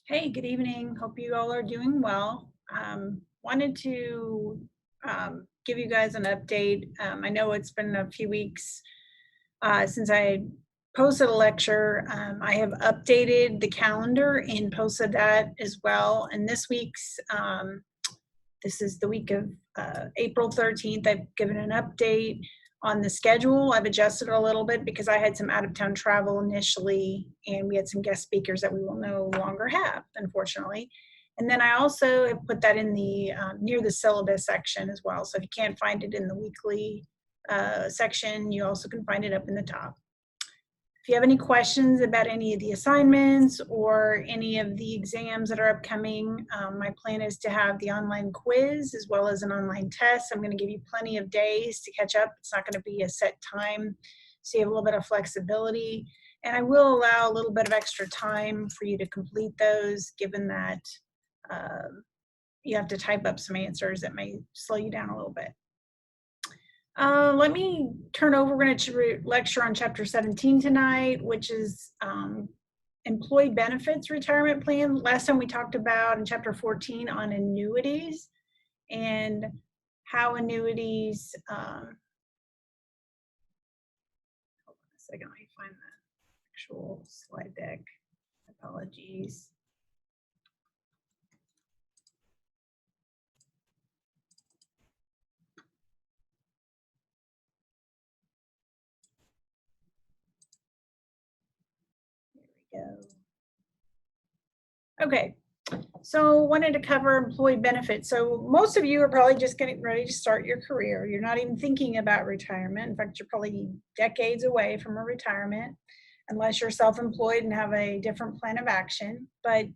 Hey, good evening. Hope you all are doing well. Wanted to give you guys an update. I know it's been a few weeks since I posted a lecture. I have updated the calendar and posted that as well. And this is the week of April 13th. I've given an update on the schedule. I've adjusted a little bit because I had some out of town travel initially, and we had some guest speakers that we will no longer have, unfortunately. And then I also have put that in the near the syllabus section as well. So if you can't find it in the weekly section, you also can find it up in the top. If you have any questions about any of the assignments or any of the exams that are upcoming, my plan is to have the online quiz as well as an online test. I'm going to give you plenty of days to catch up. It's not going to be a set time, so you have a little bit of flexibility. And I will allow a little bit of extra time for you to complete those, given that you have to type up some answers that may slow you down a little bit. Let me turn over. We're going to lecture on chapter 17 tonight, which is employee benefits retirement plan. Last time we talked about in chapter 14 on annuities and how annuities, hold on a second, let me find the actual slide deck. Apologies. There we go. Okay, so wanted to cover employee benefits. So most of you are probably just getting ready to start your career. You're not even thinking about retirement. In fact, you're probably decades away from a retirement, unless you're self-employed and have a different plan of action. But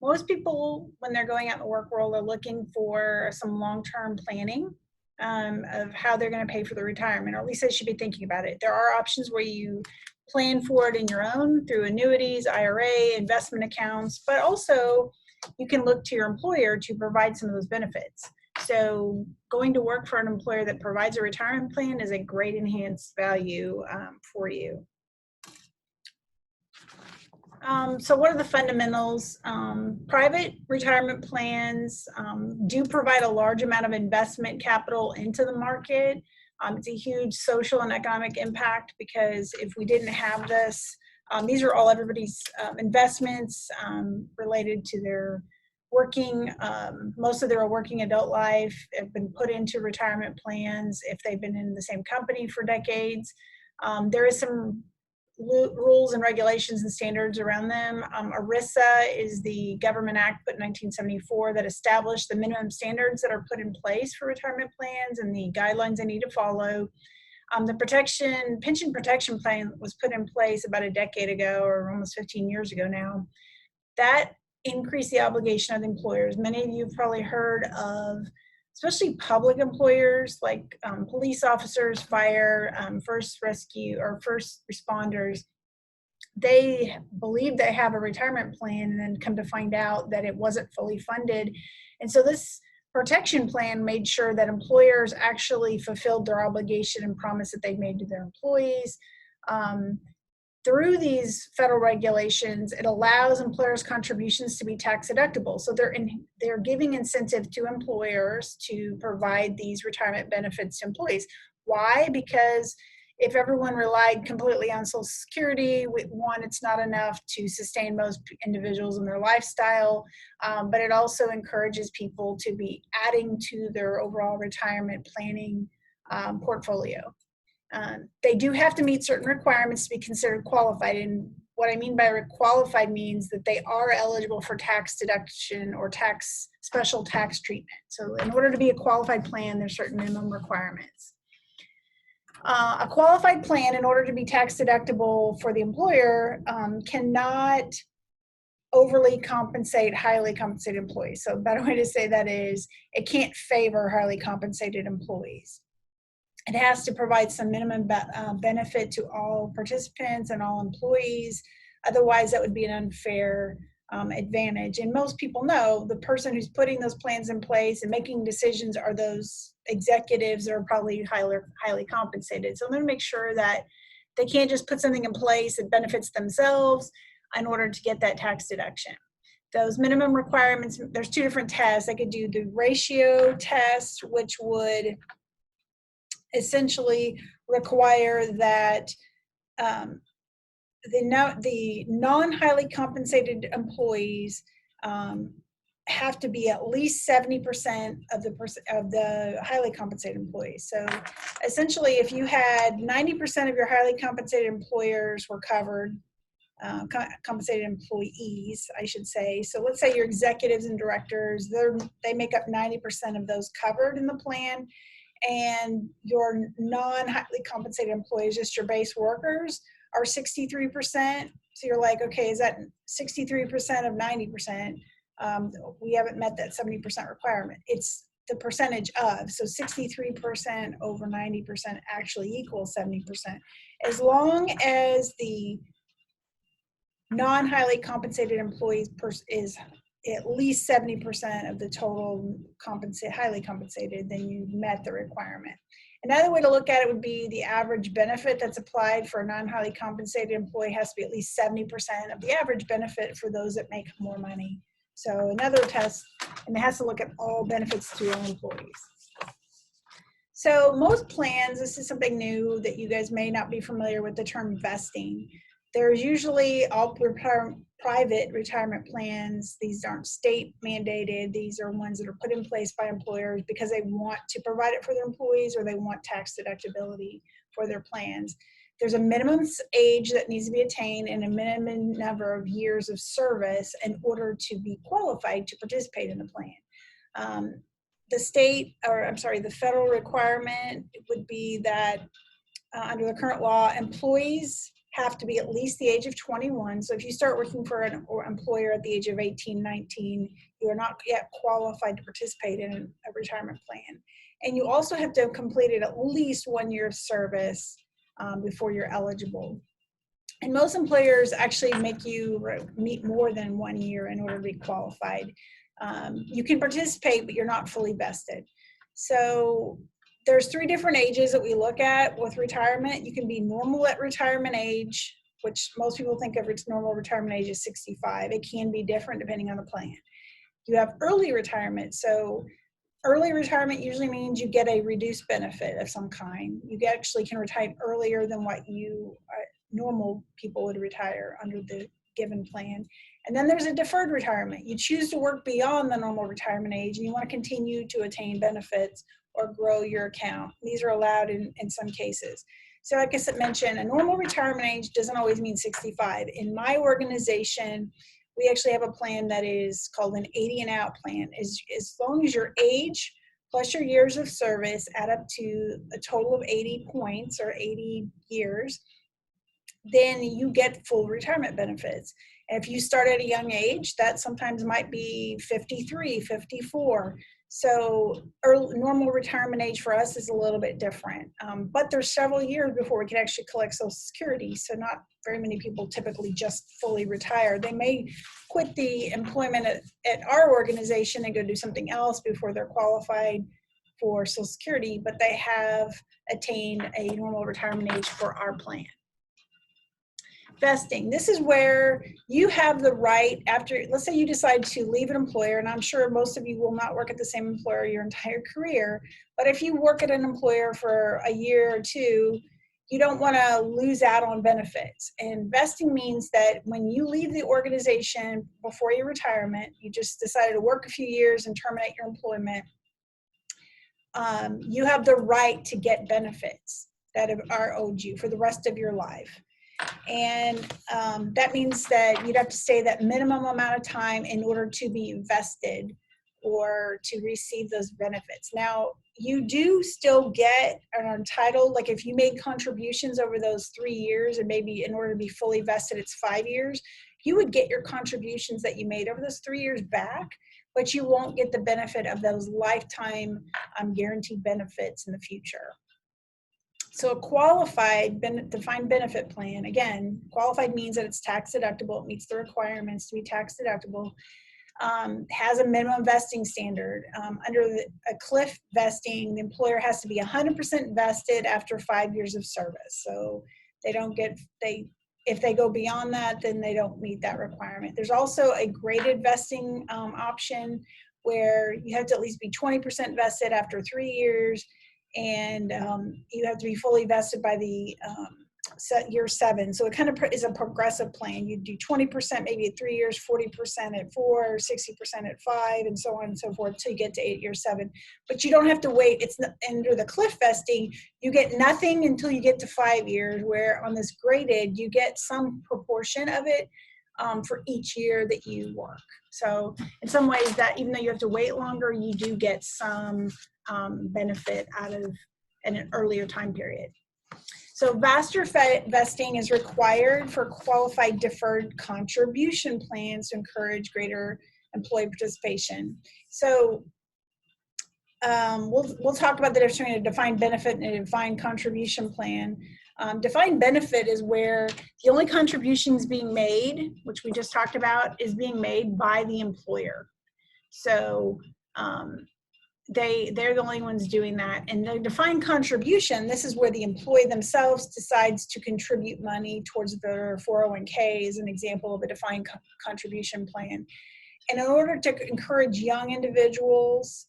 most people, when they're going out in the work world, are looking for some long-term planning of how they're going to pay for the retirement, or at least they should be thinking about it. There are options where you plan for it in your own through annuities, IRA, investment accounts, but also you can look to your employer to provide some of those benefits. So going to work for an employer that provides a retirement plan is a great enhanced value for you. So what are the fundamentals? Private retirement plans do provide a large amount of investment capital into the market. It's a huge social and economic impact because if we didn't have this, these are all everybody's investments related to their working, most of their working adult life have been put into retirement plans if they've been in the same company for decades. There is some rules and regulations and standards around them. ERISA is the government act put in 1974 that established the minimum standards that are put in place for retirement plans and the guidelines they need to follow. The pension protection plan was put in place about a decade ago, or almost 15 years ago now. That increased the obligation of the employers. Many of you have probably heard of, especially public employers like police officers, fire, first rescue, or first responders. They believe they have a retirement plan and then come to find out that it wasn't fully funded. And so this protection plan made sure that employers actually fulfilled their obligation and promise that they made to their employees. Through these federal regulations, it allows employers' contributions to be tax deductible. So they're giving incentive to employers to provide these retirement benefits to employees. Why? Because if everyone relied completely on Social Security, one, it's not enough to sustain most individuals in their lifestyle, but it also encourages people to be adding to their overall retirement planning portfolio. They do have to meet certain requirements to be considered qualified. And what I mean by qualified means that they are eligible for tax deduction or special tax treatment. So in order to be a qualified plan, there's certain minimum requirements. A qualified plan, in order to be tax deductible for the employer, cannot overly compensate highly compensated employees. So a better way to say that is it can't favor highly compensated employees. It has to provide some minimum benefit to all participants and all employees. Otherwise, that would be an unfair advantage. And most people know the person who's putting those plans in place and making decisions are those executives that are probably highly compensated. So I'm going to make sure that they can't just put something in place that benefits themselves in order to get that tax deduction. Those minimum requirements, there's two different tests. I could do the ratio test, which would essentially require that the non-highly compensated employees have to be at least 70% of the highly compensated employees. So essentially, if you had 90% of your highly compensated employers were covered, compensated employees, I should say. So let's say your executives and directors, they make up 90% of those covered in the plan, and your non-highly compensated employees, just your base workers, are 63%. So you're like, okay, is that 63% of 90%? We haven't met that 70% requirement. It's the percentage of, so 63% over 90% actually equals 70%. As long as the non-highly compensated employees is at least 70% of the total highly compensated, then you met the requirement. Another way to look at it would be the average benefit that's applied for a non-highly compensated employee has to be at least 70% of the average benefit for those that make more money. So another test, and it has to look at all benefits to your employees. So most plans, this is something new that you guys may not be familiar with, the term vesting. There's usually all private retirement plans. These aren't state mandated. These are ones that are put in place by employers because they want to provide it for their employees or they want tax deductibility for their plans. There's a minimum age that needs to be attained and a minimum number of years of service in order to be qualified to participate in the plan. The federal requirement would be that under the current law, employees have to be at least the age of 21. So if you start working for an employer at the age of 18, 19, you are not yet qualified to participate in a retirement plan. And you also have to have completed at least 1 year of service before you're eligible. And most employers actually make you meet more than 1 year in order to be qualified. You can participate, but you're not fully vested. So there's 3 different ages that we look at with retirement. You can be normal at retirement age, which most people think of its normal retirement age as 65. It can be different depending on the plan. You have early retirement. So early retirement usually means you get a reduced benefit of some kind. You actually can retire earlier than what normal people would retire under the given plan. And then there's a deferred retirement. You choose to work beyond the normal retirement age and you want to continue to attain benefits or grow your account. These are allowed in some cases. So like I mentioned, a normal retirement age doesn't always mean 65. In my organization, we actually have a plan that is called an 80 and out plan. As long as your age plus your years of service add up to a total of 80 points or 80 years, then you get full retirement benefits. And if you start at a young age, that sometimes might be 53, 54. So normal retirement age for us is a little bit different. But there's several years before we can actually collect Social Security. So not very many people typically just fully retire. They may quit the employment at our organization and go do something else before they're qualified for Social Security, but they have attained a normal retirement age for our plan. Vesting. This is where you have the right after, let's say you decide to leave an employer, and I'm sure most of you will not work at the same employer your entire career, but if you work at an employer for a year or two, you don't want to lose out on benefits. And vesting means that when you leave the organization before your retirement, you just decided to work a few years and terminate your employment, you have the right to get benefits that are owed you for the rest of your life. And that means that you'd have to stay that minimum amount of time in order to be vested or to receive those benefits. Now, you do still get an entitled, like if you made contributions over those 3 years, and maybe in order to be fully vested, it's 5 years, you would get your contributions that you made over those 3 years back, but you won't get the benefit of those lifetime guaranteed benefits in the future. So a qualified defined benefit plan, again, qualified means that it's tax deductible, it meets the requirements to be tax deductible, has a minimum vesting standard. Under a cliff vesting, the employer has to be 100% vested after 5 years of service. So they don't get, if they go beyond that, then they don't meet that requirement. There's also a graded vesting option where you have to at least be 20% vested after 3 years, and you have to be fully vested by the year 7. So it kind of is a progressive plan. You do 20% maybe at 3 years, 40% at 4, 60% at 5, and so on and so forth until you get to year 7. But you don't have to wait. It's under the cliff vesting, you get nothing until you get to 5 years, where on this graded, you get some proportion of it for each year that you work. So in some ways, that even though you have to wait longer, you do get some benefit out of an earlier time period. So faster vesting is required for qualified deferred contribution plans to encourage greater employee participation. So we'll talk about the difference between a defined benefit and a defined contribution plan. Defined benefit is where the only contributions being made, which we just talked about, is being made by the employer. So they're the only ones doing that. And the defined contribution, this is where the employee themselves decides to contribute money towards their 401k, is an example of a defined contribution plan. And in order to encourage young individuals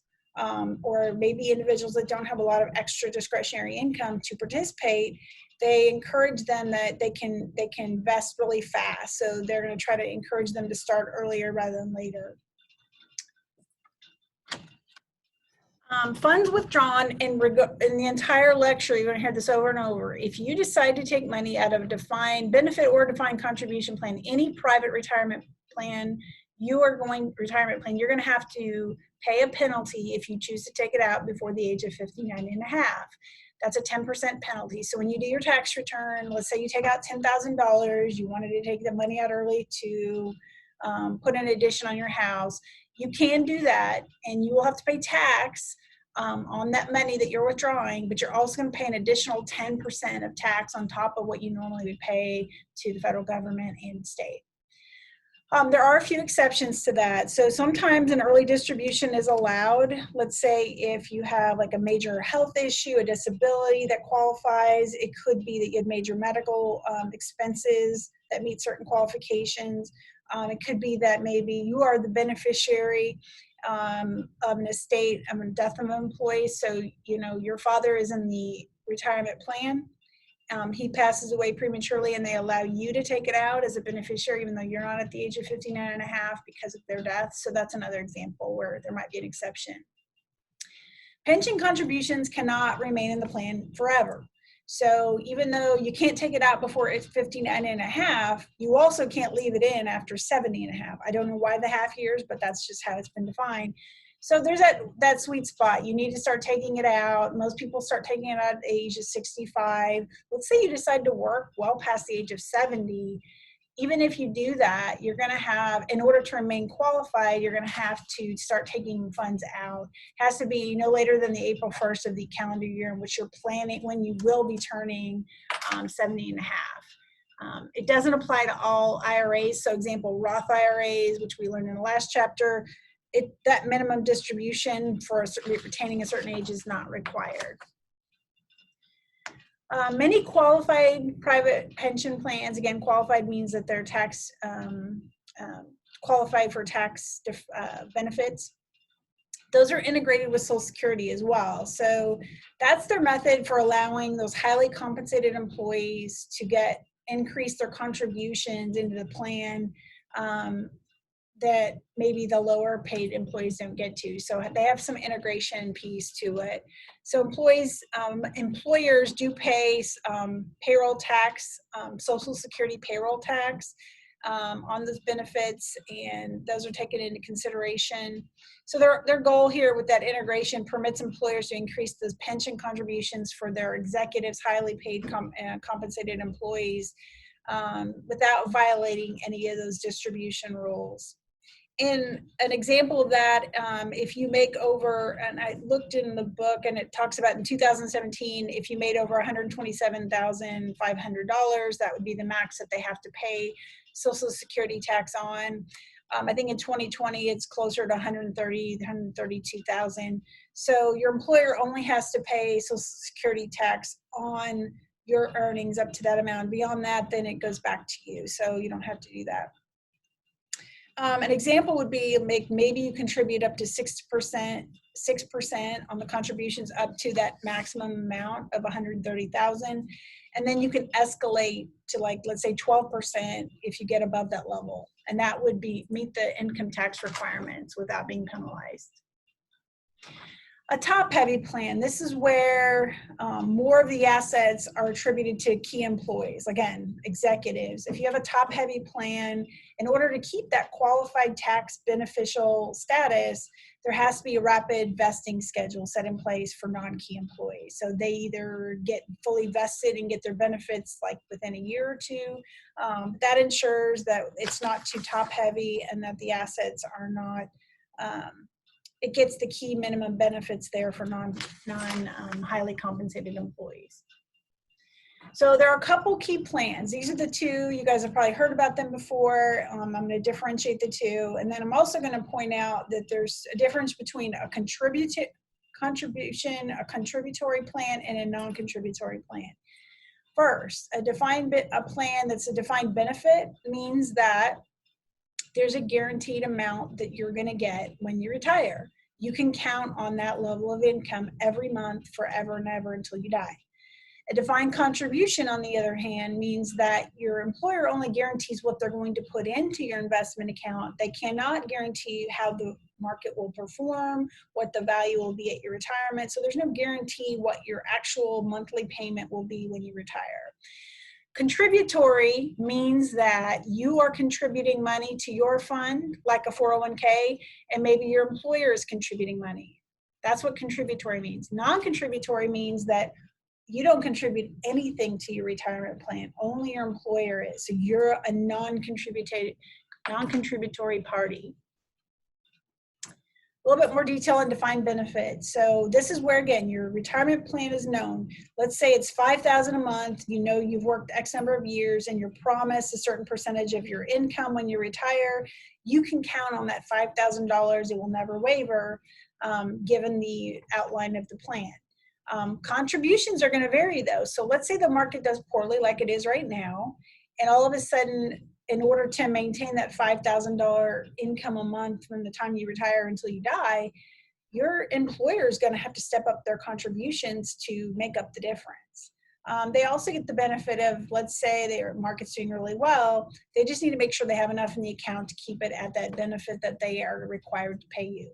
or maybe individuals that don't have a lot of extra discretionary income to participate, they encourage them that they can invest really fast. So they're going to try to encourage them to start earlier rather than later. Funds withdrawn in the entire lecture, you're going to hear this over and over. If you decide to take money out of a defined benefit or defined contribution plan, any private retirement plan, you're going to have to pay a penalty if you choose to take it out before the age of 59 and a half. That's a 10% penalty. So when you do your tax return, let's say you take out $10,000, you wanted to take the money out early to put an addition on your house, you can do that, and you will have to pay tax on that money that you're withdrawing, but you're also going to pay an additional 10% of tax on top of what you normally would pay to the federal government and state. There are a few exceptions to that. So sometimes an early distribution is allowed. Let's say if you have like a major health issue, a disability that qualifies, it could be that you had major medical expenses that meet certain qualifications. It could be that maybe you are the beneficiary of an estate, of a death of an employee. So, your father is in the retirement plan. He passes away prematurely and they allow you to take it out as a beneficiary, even though you're not at the age of 59 and a half because of their death. So that's another example where there might be an exception. Pension contributions cannot remain in the plan forever. So even though you can't take it out before it's 59 and a half, you also can't leave it in after 70 and a half. I don't know why the half years, but that's just how it's been defined. So there's that sweet spot. You need to start taking it out. Most people start taking it out at the age of 65. Let's say you decide to work well past the age of 70. Even if you do that, you're going to have, in order to remain qualified, you're going to have to start taking funds out. It has to be no later than the April 1st of the calendar year in which you're planning, when you will be turning 70 and a half. It doesn't apply to all IRAs. So example, Roth IRAs, which we learned in the last chapter, that minimum distribution for retaining a certain age is not required. Many qualified private pension plans, again, qualified means that they're tax qualified for tax benefits. Those are integrated with Social Security as well. So that's their method for allowing those highly compensated employees to increase their contributions into the plan that maybe the lower paid employees don't get to. So they have some integration piece to it. So employers do pay payroll tax, Social Security payroll tax on those benefits, and those are taken into consideration. So their goal here with that integration permits employers to increase those pension contributions for their executives, highly paid compensated employees without violating any of those distribution rules. And an example of that, if you make over, and I looked in the book and it talks about in 2017, if you made over $127,500, that would be the max that they have to pay Social Security tax on. I think in 2020, it's closer to $132,000. So your employer only has to pay Social Security tax on your earnings up to that amount. Beyond that, then it goes back to you. So you don't have to do that. An example would be maybe you contribute up to 6% on the contributions up to that maximum amount of 130,000, and then you can escalate to, like, let's say 12% if you get above that level, and that would meet the income tax requirements without being penalized. A top-heavy plan, this is where more of the assets are attributed to key employees, again, executives. If you have a top-heavy plan, in order to keep that qualified tax beneficial status, there has to be a rapid vesting schedule set in place for non-key employees. So they either get fully vested and get their benefits like within a year or two. That ensures that it's not too top-heavy and that the assets are not it gets the key minimum benefits there for non highly compensated employees. So there are a couple key plans. These are the two. You guys have probably heard about them before. I'm going to differentiate the two. And then I'm also going to point out that there's a difference between a contributory plan, and a non-contributory plan. First, a plan that's a defined benefit means that there's a guaranteed amount that you're going to get when you retire. You can count on that level of income every month forever and ever until you die. A defined contribution, on the other hand, means that your employer only guarantees what they're going to put into your investment account. They cannot guarantee how the market will perform, what the value will be at your retirement. So there's no guarantee what your actual monthly payment will be when you retire. Contributory means that you are contributing money to your fund, like a 401k, and maybe your employer is contributing money. That's what contributory means. Non-contributory means that you don't contribute anything to your retirement plan. Only your employer is. So you're a non-contributory party. A little bit more detail on defined benefits. So this is where, again, your retirement plan is known. Let's say it's $5,000 a month. You know you've worked X number of years and you're promised a certain percentage of your income when you retire. You can count on that $5,000. It will never waver, given the outline of the plan. Contributions are going to vary, though. So let's say the market does poorly like it is right now, and all of a sudden, in order to maintain that $5,000 income a month from the time you retire until you die, your employer is going to have to step up their contributions to make up the difference. They also get the benefit of, let's say their market's doing really well, they just need to make sure they have enough in the account to keep it at that benefit that they are required to pay you.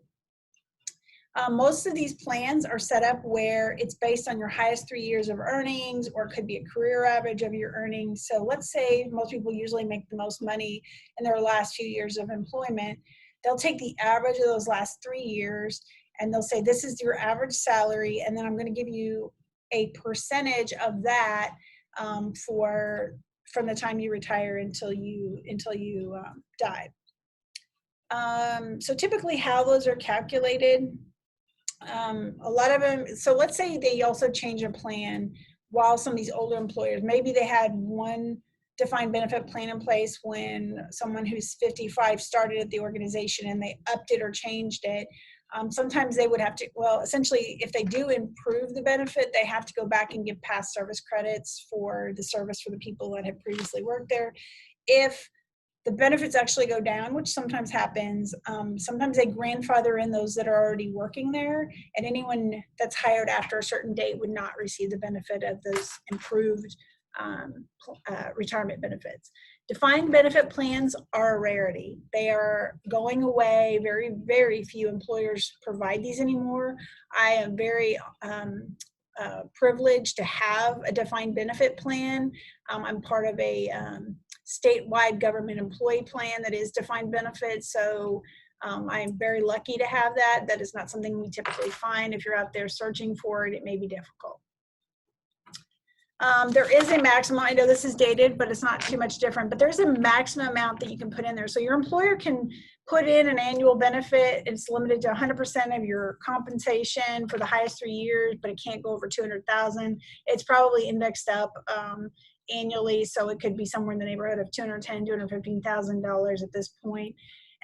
Most of these plans are set up where it's based on your highest 3 years of earnings, or it could be a career average of your earnings. So let's say most people usually make the most money in their last few years of employment. They'll take the average of those last 3 years and they'll say, this is your average salary, and then I'm going to give you a percentage of that from the time you retire until you die. So typically how those are calculated, a lot of them, so let's say they also change a plan while some of these older employers, maybe they had one defined benefit plan in place when someone who's 55 started at the organization and they upped it or changed it. Sometimes they would have to, well, essentially, if they do improve the benefit, they have to go back and give past service credits for the service for the people that had previously worked there. If the benefits actually go down, which sometimes happens, sometimes they grandfather in those that are already working there, and anyone that's hired after a certain date would not receive the benefit of those improved retirement benefits. Defined benefit plans are a rarity. They are going away. Very, very few employers provide these anymore. I am very privileged to have a defined benefit plan. I'm part of a statewide government employee plan that is defined benefits. So I'm very lucky to have that. That is not something we typically find. If you're out there searching for it, it may be difficult. There is a maximum, I know this is dated, but it's not too much different, but there's a maximum amount that you can put in there. So your employer can put in an annual benefit. It's limited to 100% of your compensation for the highest 3 years, but it can't go over 200,000. It's probably indexed up annually, so it could be somewhere in the neighborhood of $210,000, $215,000 at this point.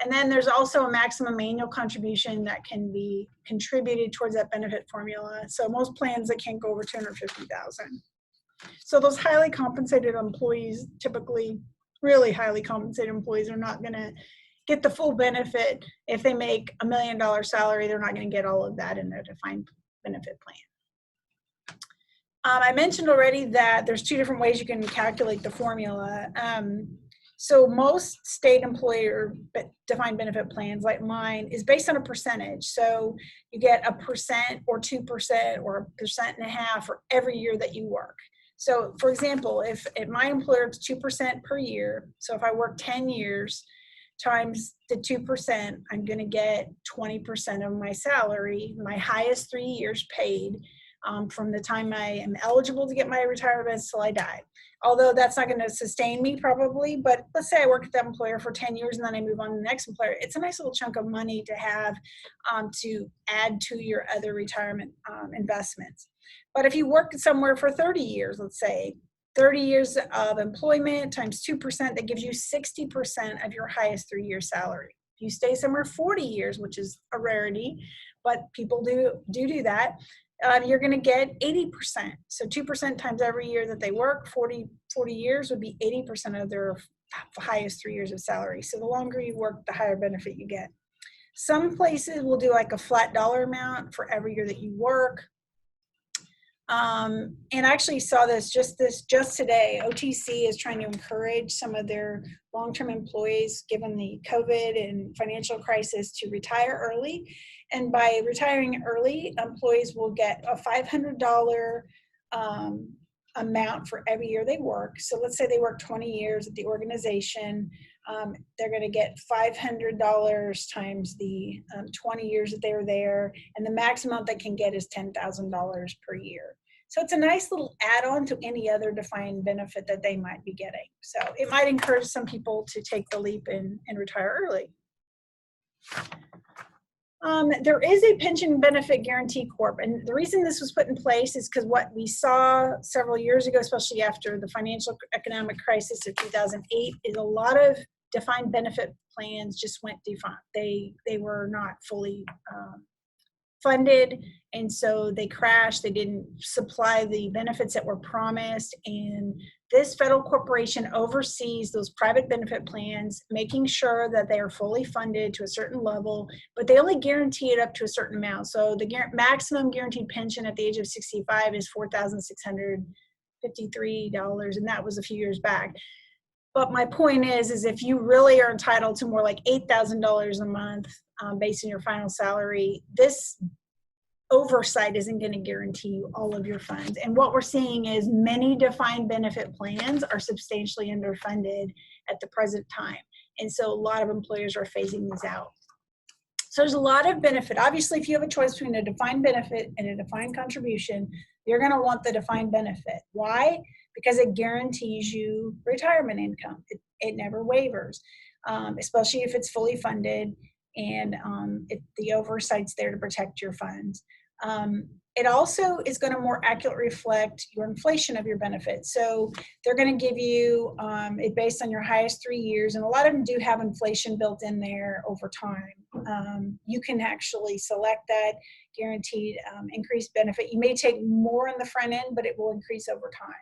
And then there's also a maximum annual contribution that can be contributed towards that benefit formula. So most plans that can't go over $250,000. So those highly compensated employees, typically really highly compensated employees, are not going to get the full benefit. If they make $1 million salary, they're not going to get all of that in their defined benefit plan. I mentioned already that there's two different ways you can calculate the formula. So most state employer defined benefit plans like mine is based on a percentage. So you get 1% or 2% or 1.5% for every year that you work. So for example, if at my employer it's 2% per year, so if I work 10 years times the 2%, I'm going to get 20% of my salary, my highest 3 years paid, from the time I am eligible to get my retirement till I die. Although that's not going to sustain me probably, but let's say I work at that employer for 10 years and then I move on to the next employer. It's a nice little chunk of money to have to add to your other retirement investments. But if you work somewhere for 30 years, let's say, 30 years of employment times 2%, that gives you 60% of your highest 3-year salary. If you stay somewhere 40 years, which is a rarity, but people do that, you're going to get 80%. So 2% times every year that they work, 40 years would be 80% of their highest 3 years of salary. So the longer you work, the higher benefit you get. Some places will do like a flat dollar amount for every year that you work. And I actually saw this just today. OTC is trying to encourage some of their long-term employees, given the COVID and financial crisis, to retire early. And by retiring early, employees will get a $500 amount for every year they work. So let's say they work 20 years at the organization. They're going to get $500 times the 20 years that they were there. And the maximum they can get is $10,000 per year. So it's a nice little add-on to any other defined benefit that they might be getting. So it might encourage some people to take the leap and retire early. There is a pension benefit guarantee corp, and the reason this was put in place is because what we saw several years ago, especially after the financial economic crisis of 2008, is a lot of defined benefit plans just went defunct. They were not fully funded, and so they crashed. They didn't supply the benefits that were promised, and this federal corporation oversees those private benefit plans, making sure that they are fully funded to a certain level, but they only guarantee it up to a certain amount. So the maximum guaranteed pension at the age of 65 is $4,653, and that was a few years back. But my point is if you really are entitled to more like $8,000 a month based on your final salary, this oversight isn't going to guarantee you all of your funds. And what we're seeing is many defined benefit plans are substantially underfunded at the present time. And so a lot of employers are phasing these out. So there's a lot of benefit. Obviously, if you have a choice between a defined benefit and a defined contribution, you're going to want the defined benefit. Why? Because it guarantees you retirement income. It never wavers, especially if it's fully funded and the oversight's there to protect your funds. It also is going to more accurately reflect your inflation of your benefits. So they're going to give you it based on your highest 3 years, and a lot of them do have inflation built in there over time. You can actually select that guaranteed increased benefit. You may take more on the front end, but it will increase over time.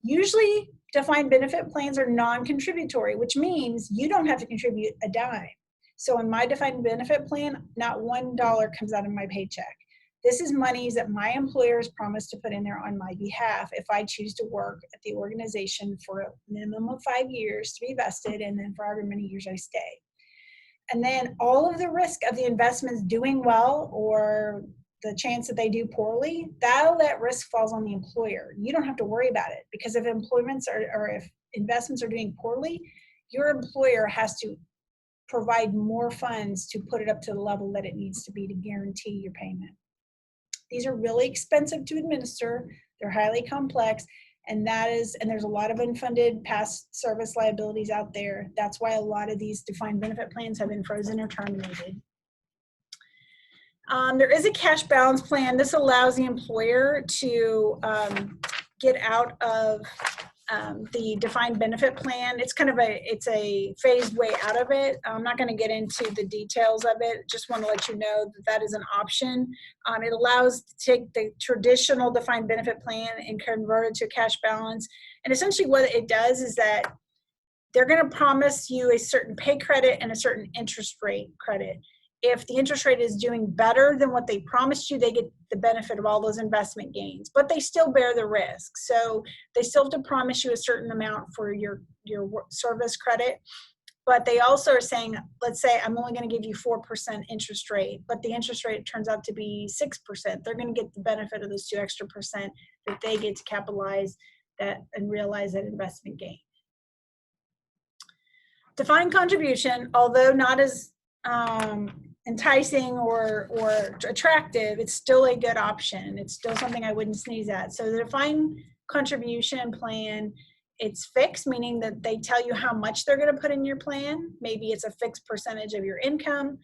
Usually, defined benefit plans are non-contributory, which means you don't have to contribute a dime. So in my defined benefit plan, not $1 comes out of my paycheck. This is monies that my employer has promised to put in there on my behalf if I choose to work at the organization for a minimum of 5 years to be vested, and then for however many years I stay. And then all of the risk of the investments doing well or the chance that they do poorly, that risk falls on the employer. You don't have to worry about it, because if if investments are doing poorly, your employer has to provide more funds to put it up to the level that it needs to be to guarantee your payment. These are really expensive to administer. They're highly complex, and there's a lot of unfunded past service liabilities out there. That's why a lot of these defined benefit plans have been frozen or terminated. There is a cash balance plan. This allows the employer to get out of the defined benefit plan. It's kind of it's a phased way out of it. I'm not going to get into the details of it. Just want to let you know that that is an option. It allows to take the traditional defined benefit plan and convert it to a cash balance. And essentially what it does is that they're going to promise you a certain pay credit and a certain interest rate credit. If the interest rate is doing better than what they promised you, they get the benefit of all those investment gains, but they still bear the risk. So they still have to promise you a certain amount for your service credit, but they also are saying, let's say I'm only going to give you 4% interest rate, but the interest rate turns out to be 6%. They're going to get the benefit of those 2 extra percent that they get to capitalize that and realize that investment gain. Defined contribution, although not as enticing or attractive, it's still a good option. It's still something I wouldn't sneeze at. So the defined contribution plan, it's fixed, meaning that they tell you how much they're going to put in your plan. Maybe it's a fixed percentage of your income.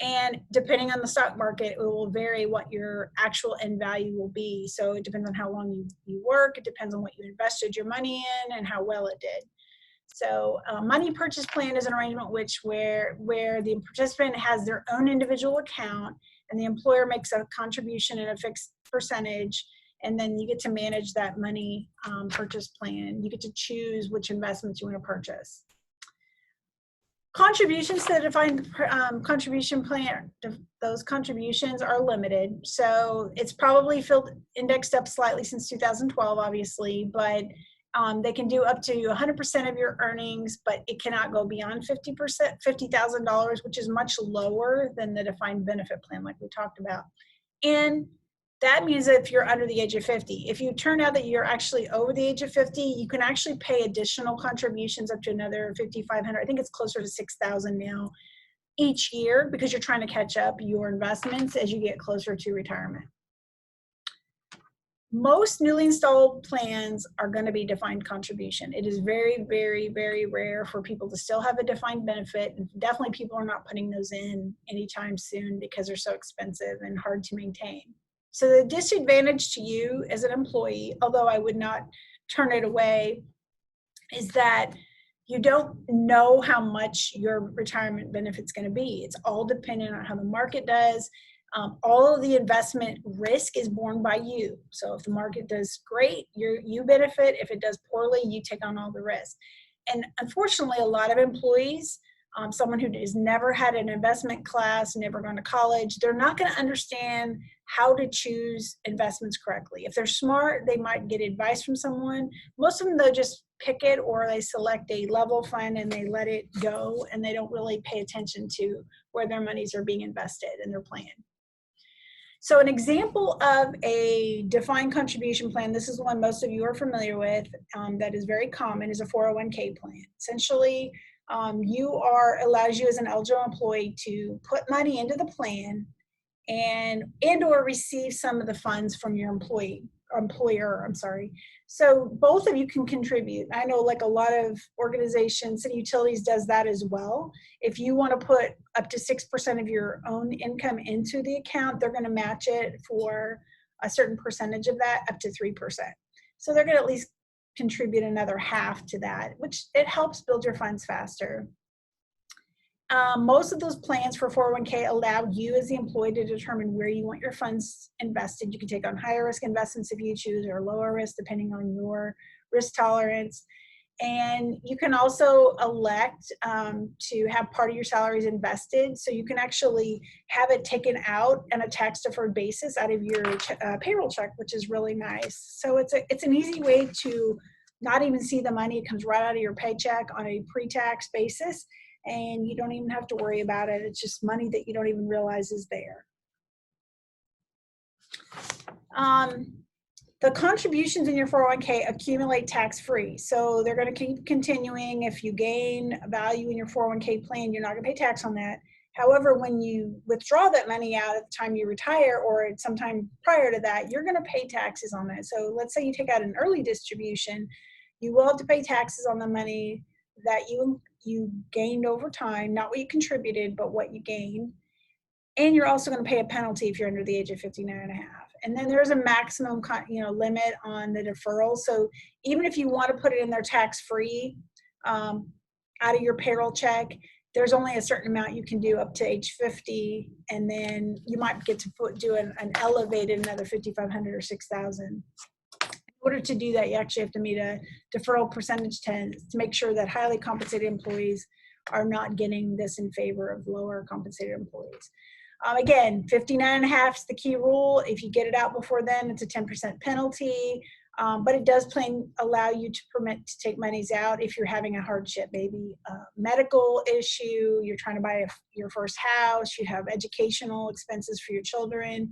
And depending on the stock market, it will vary what your actual end value will be. So it depends on how long you work. It depends on what you invested your money in and how well it did. So money purchase plan is an arrangement where the participant has their own individual account and the employer makes a contribution in a fixed percentage, and then you get to manage that money purchase plan. You get to choose which investments you want to purchase. Contributions to the defined contribution plan, those contributions are limited. So it's probably indexed up slightly since 2012, obviously, but they can do up to 100% of your earnings, but it cannot go beyond 50,000, which is much lower than the defined benefit plan like we talked about. And that means that if you're under the age of 50, if you turn out that you're actually over the age of 50, you can actually pay additional contributions up to another 5,500. I think it's closer to 6,000 now each year because you're trying to catch up your investments as you get closer to retirement. Most newly installed plans are going to be defined contribution. It is very, very, very rare for people to still have a defined benefit. And definitely people are not putting those in anytime soon because they're so expensive and hard to maintain. So the disadvantage to you as an employee, although I would not turn it away, is that you don't know how much your retirement benefit's going to be. It's all dependent on how the market does. All of the investment risk is borne by you. So if the market does great, you benefit. If it does poorly, you take on all the risk. And unfortunately, a lot of employees, someone who has never had an investment class, never gone to college, they're not going to understand how to choose investments correctly. If they're smart, they might get advice from someone. Most of them, they'll just pick it, or they select a level fund and they let it go, and they don't really pay attention to where their monies are being invested in their plan. So an example of a defined contribution plan, this is one most of you are familiar with, that is very common, is a 401k plan. Essentially, allows you as an eligible employee to put money into the plan and or receive some of the funds from your employer. So both of you can contribute. I know like a lot of organizations, City Utilities does that as well. If you want to put up to 6% of your own income into the account, they're going to match it for a certain percentage of that, up to 3%. So they're going to at least contribute another half to that, which it helps build your funds faster. Most of those plans for 401k allow you as the employee to determine where you want your funds invested. You can take on higher risk investments if you choose, or lower risk depending on your risk tolerance. And you can also elect to have part of your salaries invested. So you can actually have it taken out on a tax deferred basis out of your payroll check, which is really nice. So it's an easy way to not even see the money. It comes right out of your paycheck on a pre-tax basis, and you don't even have to worry about it. It's just money that you don't even realize is there. The contributions in your 401k accumulate tax-free. So they're going to keep continuing. If you gain value in your 401k plan, you're not going to pay tax on that. However, when you withdraw that money out at the time you retire or at some time prior to that, you're going to pay taxes on that. So let's say you take out an early distribution, you will have to pay taxes on the money that you gained over time, not what you contributed, but what you gained. And you're also going to pay a penalty if you're under the age of 59 and a half. And then there's a maximum, limit on the deferral. So even if you want to put it in there tax-free, out of your payroll check, there's only a certain amount you can do up to age 50, and then you might get to do an elevated another 5,500 or 6,000. In order to do that, you actually have to meet a deferral percentage 10 to make sure that highly compensated employees are not getting this in favor of lower compensated employees. Again, 59.5 is the key rule. If you get it out before then, it's a 10% penalty. But it does allow you to permit to take monies out if you're having a hardship, maybe a medical issue, you're trying to buy your first house, you have educational expenses for your children,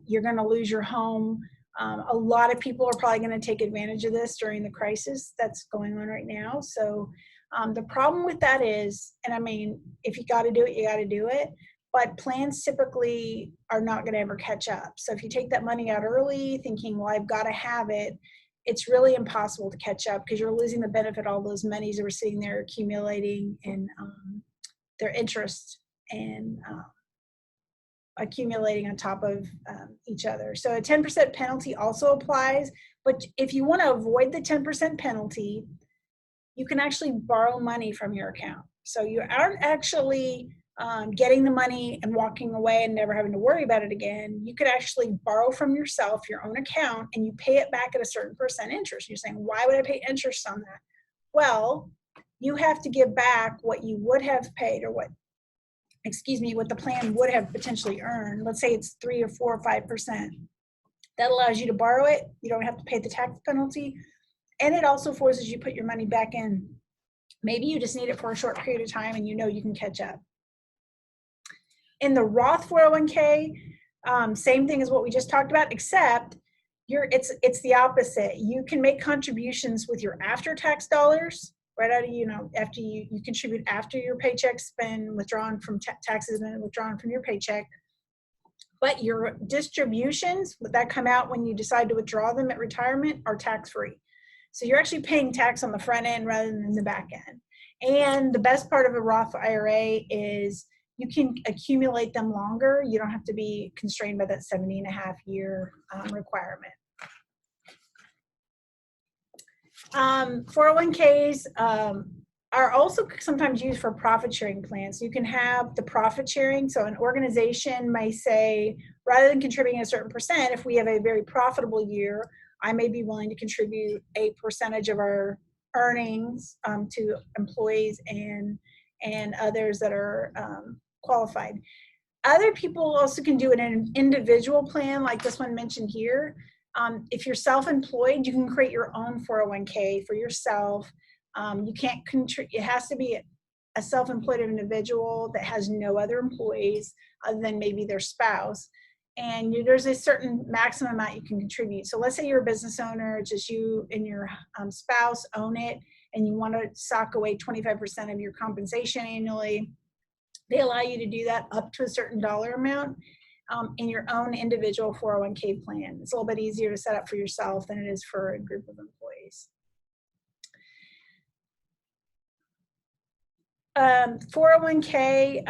you're going to lose your home. A lot of people are probably going to take advantage of this during the crisis that's going on right now. So the problem with that is, and I mean, if you got to do it, you got to do it. But plans typically are not going to ever catch up. So if you take that money out early thinking, well, I've got to have it, it's really impossible to catch up because you're losing the benefit of all those monies that were sitting there accumulating and their interest and accumulating on top of each other. So a 10% penalty also applies. But if you want to avoid the 10% penalty, you can actually borrow money from your account. So you aren't actually getting the money and walking away and never having to worry about it again. You could actually borrow from yourself, your own account, and you pay it back at a certain percent interest. You're saying, why would I pay interest on that? Well, you have to give back what you would have paid, or what the plan would have potentially earned. Let's say it's 3 or 4 or 5%. That allows you to borrow it. You don't have to pay the tax penalty. And it also forces you to put your money back in. Maybe you just need it for a short period of time and you know you can catch up. In the Roth 401k, same thing as what we just talked about, except it's the opposite. You can make contributions with your after-tax dollars, right out of, after you contribute after your paycheck's been withdrawn from taxes and withdrawn from your paycheck. But your distributions that come out when you decide to withdraw them at retirement are tax-free. So you're actually paying tax on the front end rather than the back end. And the best part of a Roth IRA is you can accumulate them longer. You don't have to be constrained by that 70.5-year requirement. 401ks are also sometimes used for profit sharing plans. You can have the profit sharing. So an organization may say, rather than contributing a certain percent, if we have a very profitable year, I may be willing to contribute a percentage of our earnings to employees and others that are qualified. Other people also can do it in an individual plan like this one mentioned here. If you're self-employed, you can create your own 401k for yourself. You can't contribute. It has to be a self-employed individual that has no other employees other than maybe their spouse. And there's a certain maximum amount you can contribute. So let's say you're a business owner, just you and your spouse own it, and you want to sock away 25% of your compensation annually. They allow you to do that up to a certain dollar amount in your own individual 401k plan. It's a little bit easier to set up for yourself than it is for a group of employees. 401k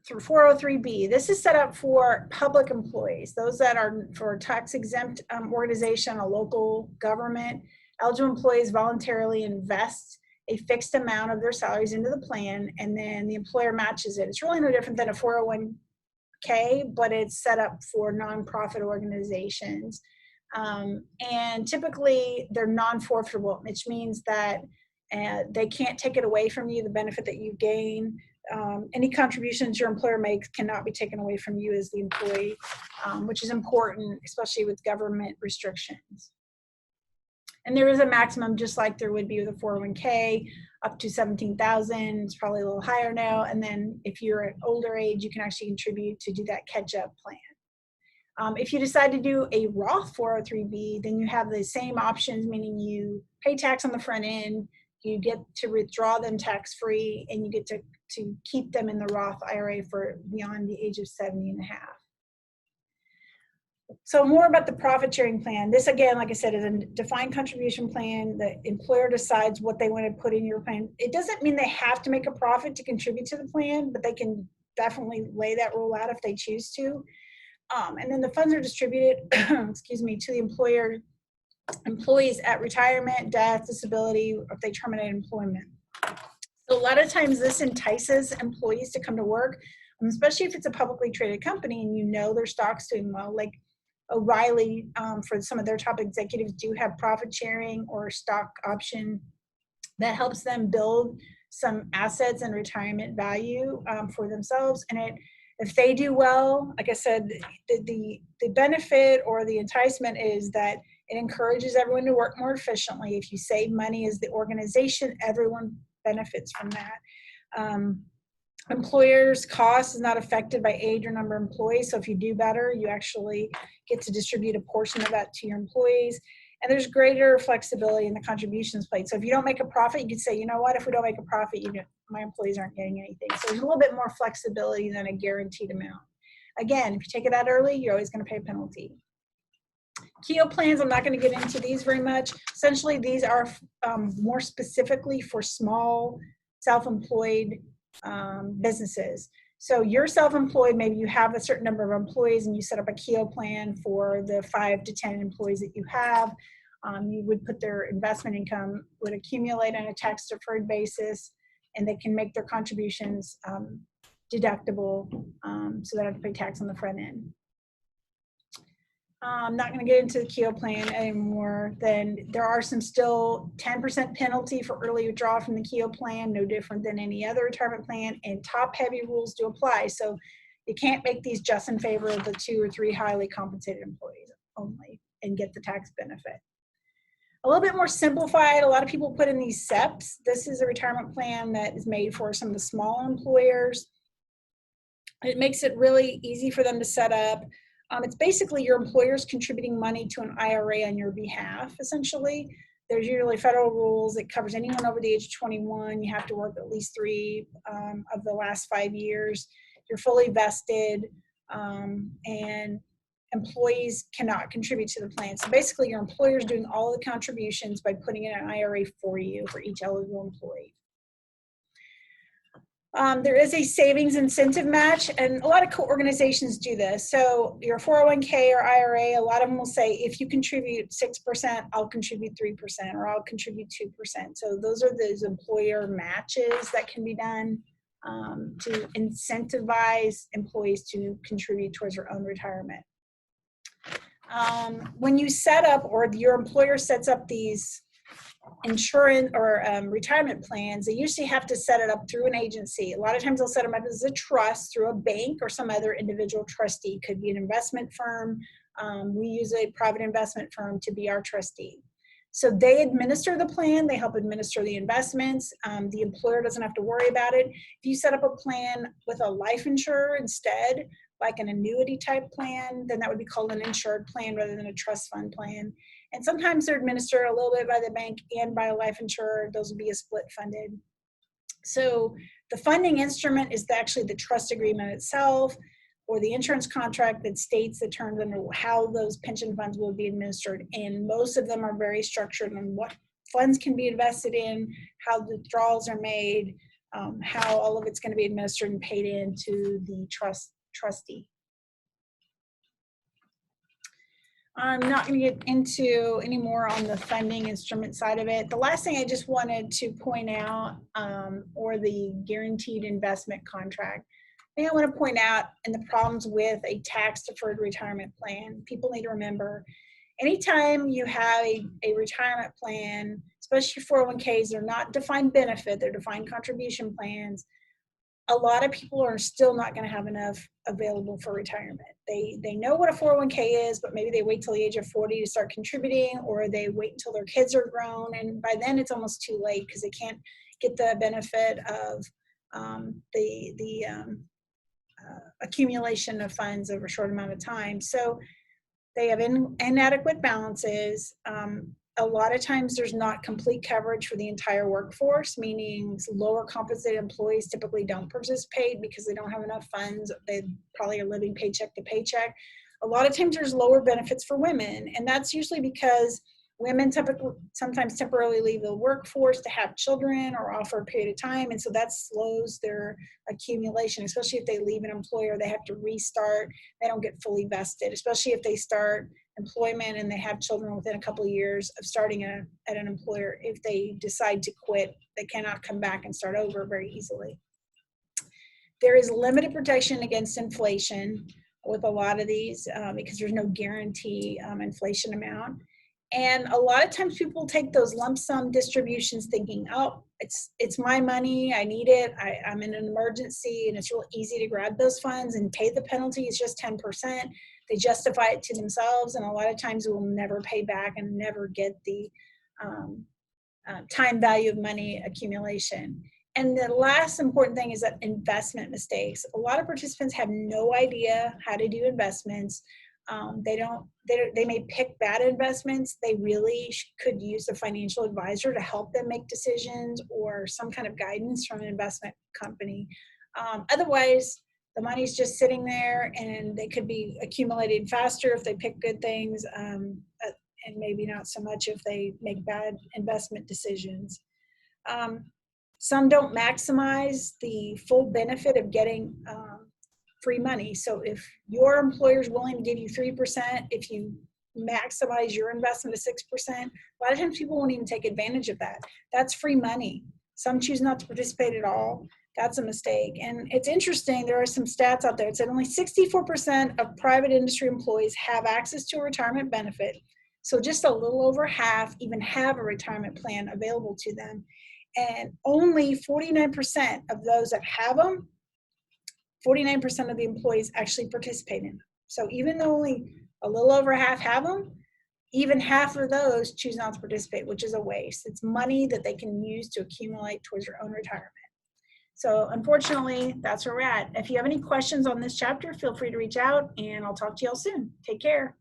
through 403b. This is set up for public employees, those that are for a tax exempt organization, a local government. Eligible employees voluntarily invest a fixed amount of their salaries into the plan, and then the employer matches it. It's really no different than a 401k, but it's set up for nonprofit organizations. And typically they're non-forfeitable, which means that they can't take it away from you, the benefit that you gain. Any contributions your employer makes cannot be taken away from you as the employee, which is important, especially with government restrictions. And there is a maximum, just like there would be with a 401k, up to 17,000. It's probably a little higher now. And then if you're at older age, you can actually contribute to do that catch-up plan. If you decide to do a Roth 403b, then you have the same options, meaning you pay tax on the front end, you get to withdraw them tax-free, and you get to keep them in the Roth IRA for beyond the age of 70.5. So more about the profit sharing plan. This, again, like I said, is a defined contribution plan. The employer decides what they want to put in your plan. It doesn't mean they have to make a profit to contribute to the plan, but they can definitely lay that rule out if they choose to. And then the funds are distributed, excuse me, to the employees at retirement, death, disability, or if they terminate employment. So a lot of times this entices employees to come to work, especially if it's a publicly traded company and you know their stock's doing well. Like O'Reilly, for some of their top executives, do have profit sharing or stock option that helps them build some assets and retirement value for themselves. And if they do well, like I said, the benefit or the enticement is that it encourages everyone to work more efficiently. If you save money as the organization, everyone benefits from that. Employers' cost is not affected by age or number of employees. So if you do better, you actually get to distribute a portion of that to your employees. And there's greater flexibility in the contributions plate. So if you don't make a profit, you can say, you know what, if we don't make a profit, my employees aren't getting anything. So there's a little bit more flexibility than a guaranteed amount. Again, if you take it out early, you're always going to pay a penalty. Keogh plans, I'm not going to get into these very much. Essentially, these are more specifically for small self-employed businesses. So you're self-employed, maybe you have a certain number of employees and you set up a Keogh plan for the 5 to 10 employees that you have. You would put their investment income would accumulate on a tax deferred basis, and they can make their contributions deductible, so they don't have to pay tax on the front end. I'm not going to get into the Keogh plan anymore. Then there are some still 10% penalty for early withdrawal from the Keogh plan, no different than any other retirement plan, and top-heavy rules do apply. So you can't make these just in favor of the 2 or 3 highly compensated employees only and get the tax benefit. A little bit more simplified, a lot of people put in these SEPs. This is a retirement plan that is made for some of the smaller employers. It makes it really easy for them to set up. It's basically your employer's contributing money to an IRA on your behalf, essentially. There's usually federal rules. It covers anyone over the age of 21. You have to work at least 3 of the last 5 years. You're fully vested, and employees cannot contribute to the plan. So basically, your employer's doing all the contributions by putting in an IRA for you for each eligible employee. There is a savings incentive match, and a lot of organizations do this. So your 401k or IRA, a lot of them will say, if you contribute 6%, I'll contribute 3%, or I'll contribute 2%. So those are those employer matches that can be done to incentivize employees to contribute towards their own retirement. When you set up, or your employer sets up these insurance or retirement plans, they usually have to set it up through an agency. A lot of times they'll set them up as a trust through a bank or some other individual trustee. Could be an investment firm. We use a private investment firm to be our trustee. So they administer the plan, they help administer the investments. The employer doesn't have to worry about it. If you set up a plan with a life insurer instead, like an annuity type plan, then that would be called an insured plan rather than a trust fund plan. And sometimes they're administered a little bit by the bank and by a life insurer. Those would be a split funded. So the funding instrument is actually the trust agreement itself, or the insurance contract that states the terms under how those pension funds will be administered. And most of them are very structured on what funds can be invested in, how the withdrawals are made, how all of it's going to be administered and paid into the trustee. I'm not going to get into any more on the funding instrument side of it. The last thing I just wanted to point out, or the guaranteed investment contract. I think I want to point out and the problems with a tax-deferred retirement plan. People need to remember, anytime you have a retirement plan, especially 401ks, they're not defined benefit, they're defined contribution plans. A lot of people are still not going to have enough available for retirement. They know what a 401k is, but maybe they wait till the age of 40 to start contributing, or they wait until their kids are grown, and by then it's almost too late because they can't get the benefit of the accumulation of funds over a short amount of time. So they have inadequate balances. A lot of times there's not complete coverage for the entire workforce, meaning lower compensated employees typically don't participate because they don't have enough funds. They probably are living paycheck to paycheck. A lot of times there's lower benefits for women, and that's usually because Women typically sometimes temporarily leave the workforce to have children or off for a period of time, and so that slows their accumulation, especially if they leave an employer, they have to restart, they don't get fully vested, especially if they start employment and they have children within a couple of years of starting at an employer. If they decide to quit, they cannot come back and start over very easily. There is limited protection against inflation with a lot of these because there's no guarantee inflation amount. And a lot of times people take those lump sum distributions thinking, oh, it's my money, I need it, I'm in an emergency, and it's real easy to grab those funds and pay the penalty. It's just 10%. They justify it to themselves, and a lot of times will never pay back and never get the time value of money accumulation. And the last important thing is that investment mistakes. A lot of participants have no idea how to do investments. They may pick bad investments. They really could use a financial advisor to help them make decisions or some kind of guidance from an investment company. Otherwise, the money's just sitting there, and they could be accumulated faster if they pick good things, and maybe not so much if they make bad investment decisions. Some don't maximize the full benefit of getting free money. So if your employer is willing to give you 3%, if you maximize your investment to 6%, a lot of times people won't even take advantage of that. That's free money. Some choose not to participate at all. That's a mistake. And it's interesting, there are some stats out there. It said only 64% of private industry employees have access to a retirement benefit. So just a little over half even have a retirement plan available to them. And only 49% of those that have them, 49% of the employees actually participate in them. So even though only a little over half have them, even half of those choose not to participate, which is a waste. It's money that they can use to accumulate towards your own retirement. So unfortunately, that's where we're at. If you have any questions on this chapter, feel free to reach out, and I'll talk to you all soon. Take care.